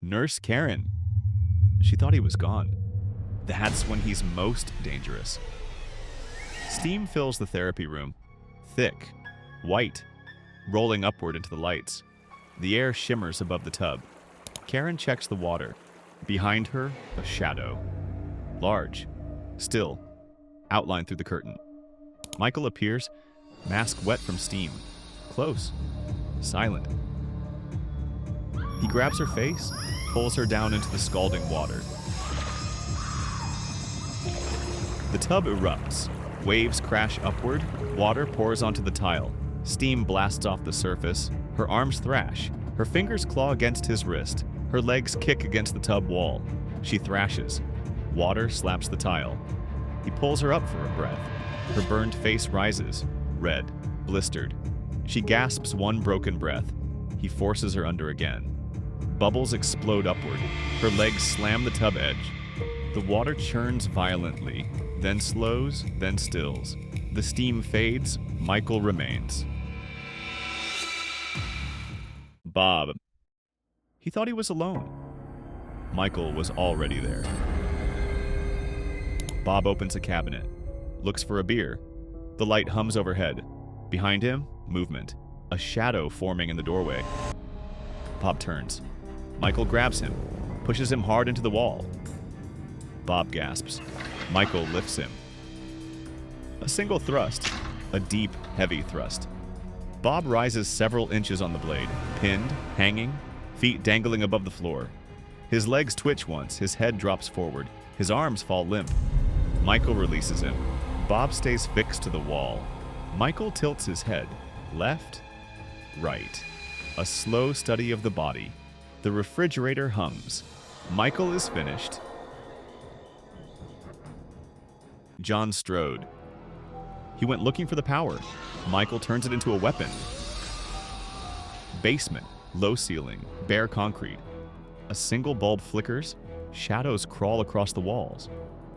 Nurse Karen. She thought he was gone. That's when he's most dangerous. Steam fills the therapy room. Thick, white, rolling upward into the lights. The air shimmers above the tub. Karen checks the water. Behind her, a shadow. Large, still, outlined through the curtain. Michael appears, mask wet from steam. Close, silent. He grabs her face, pulls her down into the scalding water. The tub erupts. Waves crash upward. Water pours onto the tile. Steam blasts off the surface. Her arms thrash. Her fingers claw against his wrist. Her legs kick against the tub wall. She thrashes. Water slaps the tile. He pulls her up for a breath. Her burned face rises, red, blistered. She gasps one broken breath. He forces her under again. Bubbles explode upward. Her legs slam the tub edge. The water churns violently, then slows, then stills. The steam fades. Michael remains. Bob. He thought he was alone. Michael was already there. Bob opens a cabinet, looks for a beer. The light hums overhead. Behind him, movement. A shadow forming in the doorway. Bob turns. Michael grabs him, pushes him hard into the wall. Bob gasps. Michael lifts him. A single thrust. A deep, heavy thrust. Bob rises several inches on the blade, pinned, hanging, feet dangling above the floor. His legs twitch once, his head drops forward, his arms fall limp. Michael releases him. Bob stays fixed to the wall. Michael tilts his head, left, right. A slow study of the body. The refrigerator hums. Michael is finished. John strode. He went looking for the power. Michael turns it into a weapon. Basement, low ceiling, bare concrete. A single bulb flickers. Shadows crawl across the walls.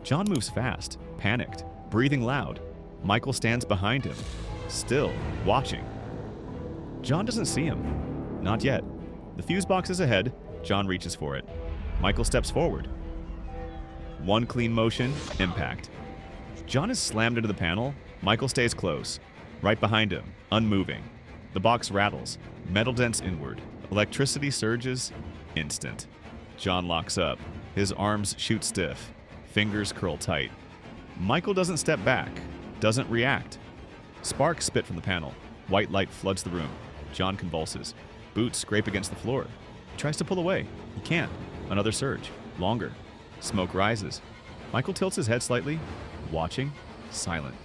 John moves fast, panicked, breathing loud. Michael stands behind him, still, watching. John doesn't see him. Not yet. The fuse box is ahead. John reaches for it. Michael steps forward. One clean motion, impact. John is slammed into the panel. Michael stays close, right behind him, unmoving. The box rattles, metal dents inward. Electricity surges, instant. John locks up. His arms shoot stiff, fingers curl tight. Michael doesn't step back, doesn't react. Sparks spit from the panel. White light floods the room. John convulses. Boots scrape against the floor. He tries to pull away. He can't. Another surge. Longer. Smoke rises. Michael tilts his head slightly, watching, silent.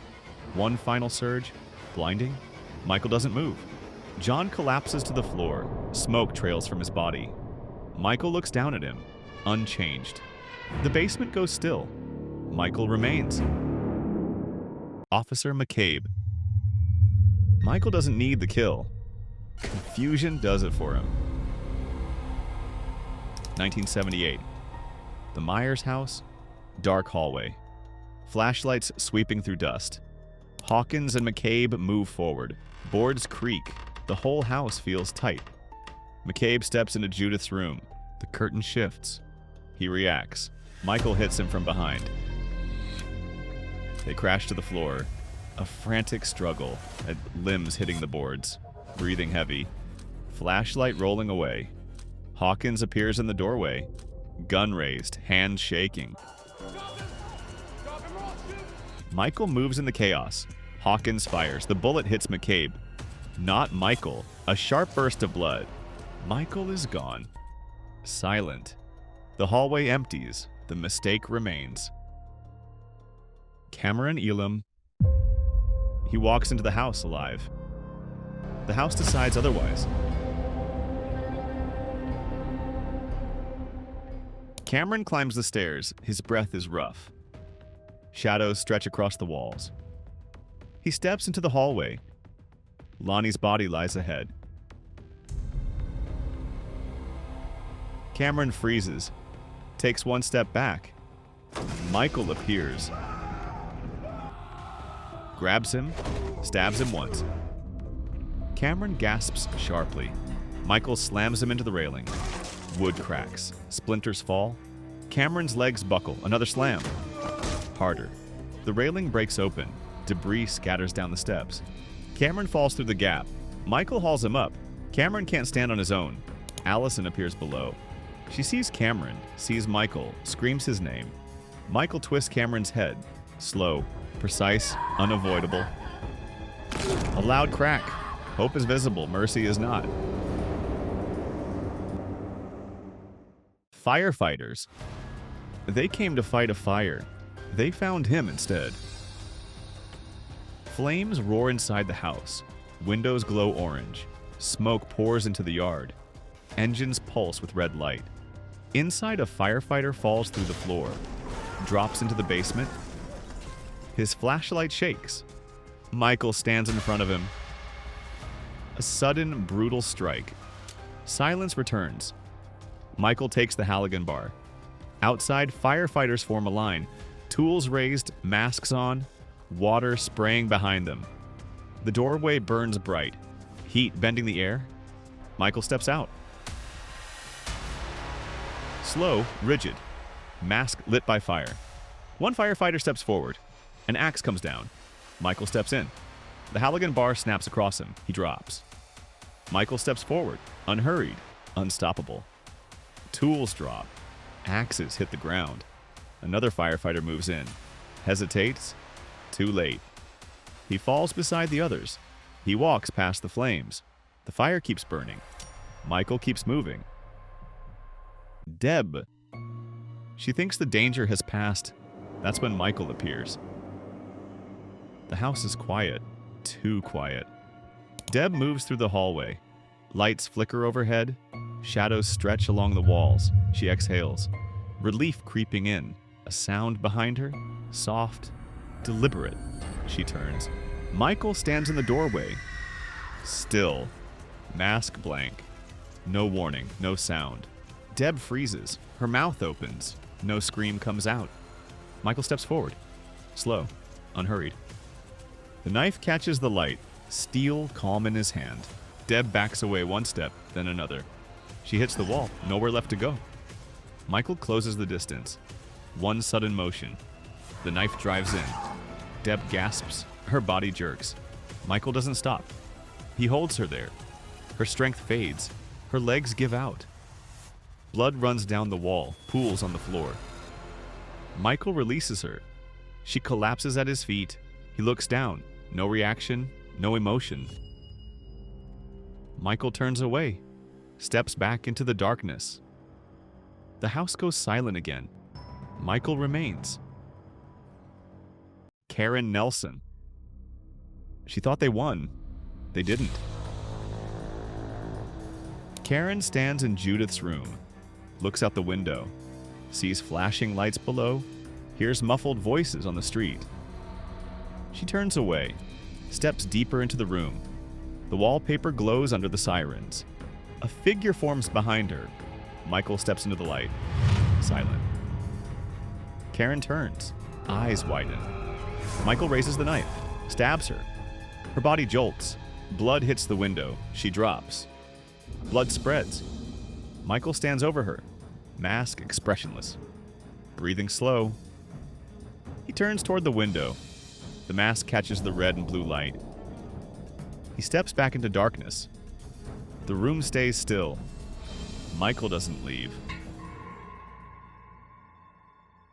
One final surge, blinding. Michael doesn't move. John collapses to the floor. Smoke trails from his body. Michael looks down at him, unchanged. The basement goes still. Michael remains. Officer McCabe. Michael doesn't need the kill. Confusion does it for him. 1978. The Myers house, dark hallway. Flashlights sweeping through dust. Hawkins and McCabe move forward. Boards creak. The whole house feels tight. McCabe steps into Judith's room. The curtain shifts. He reacts. Michael hits him from behind. They crash to the floor. A frantic struggle, limbs hitting the boards. Breathing heavy. Flashlight rolling away. Hawkins appears in the doorway. Gun raised, hands shaking. Michael moves in the chaos. Hawkins fires. The bullet hits McCabe. Not Michael. A sharp burst of blood. Michael is gone. Silent. The hallway empties. The mistake remains. Cameron Elam. He walks into the house alive. The house decides otherwise. Cameron climbs the stairs. His breath is rough. Shadows stretch across the walls. He steps into the hallway. Lonnie's body lies ahead. Cameron freezes, takes one step back. Michael appears. Grabs him, stabs him once. Cameron gasps sharply. Michael slams him into the railing. Wood cracks. Splinters fall. Cameron's legs buckle. Another slam. Harder. The railing breaks open. Debris scatters down the steps. Cameron falls through the gap. Michael hauls him up. Cameron can't stand on his own. Allison appears below. She sees Cameron, sees Michael, screams his name. Michael twists Cameron's head. Slow, precise, unavoidable. A loud crack. Hope is visible, mercy is not. Firefighters. They came to fight a fire. They found him instead. Flames roar inside the house. Windows glow orange. Smoke pours into the yard. Engines pulse with red light. Inside, a firefighter falls through the floor. Drops into the basement. His flashlight shakes. Michael stands in front of him. A sudden, brutal strike. Silence returns. Michael takes the Halligan bar. Outside, firefighters form a line. Tools raised, masks on, water spraying behind them. The doorway burns bright. Heat bending the air. Michael steps out. Slow, rigid. Mask lit by fire. One firefighter steps forward. An axe comes down. Michael steps in. The Halligan bar snaps across him. He drops. Michael steps forward, unhurried, unstoppable. Tools drop. Axes hit the ground. Another firefighter moves in. Hesitates. Too late. He falls beside the others. He walks past the flames. The fire keeps burning. Michael keeps moving. Deb. She thinks the danger has passed. That's when Michael appears. The house is quiet. Too quiet. Deb moves through the hallway. Lights flicker overhead. Shadows stretch along the walls. She exhales. Relief creeping in. A sound behind her. Soft. Deliberate. She turns. Michael stands in the doorway. Still. Mask blank. No warning. No sound. Deb freezes. Her mouth opens. No scream comes out. Michael steps forward. Slow. Unhurried. The knife catches the light. Steel calm in his hand. Deb backs away one step, then another. She hits the wall. Nowhere left to go. Michael closes the distance. One sudden motion. The knife drives in. Deb gasps. Her body jerks. Michael doesn't stop. He holds her there. Her strength fades. Her legs give out. Blood runs down the wall, pools on the floor. Michael releases her. She collapses at his feet. He looks down. No reaction, no emotion. Michael turns away, steps back into the darkness. The house goes silent again. Michael remains. Karen Nelson. She thought they won. They didn't. Karen stands in Judith's room, looks out the window, sees flashing lights below, hears muffled voices on the street. She turns away, steps deeper into the room. The wallpaper glows under the sirens. A figure forms behind her. Michael steps into the light. Silent. Karen turns. Eyes widen. Michael raises the knife. Stabs her. Her body jolts. Blood hits the window. She drops. Blood spreads. Michael stands over her. Mask expressionless. Breathing slow. He turns toward the window. The mask catches the red and blue light. He steps back into darkness. The room stays still. Michael doesn't leave.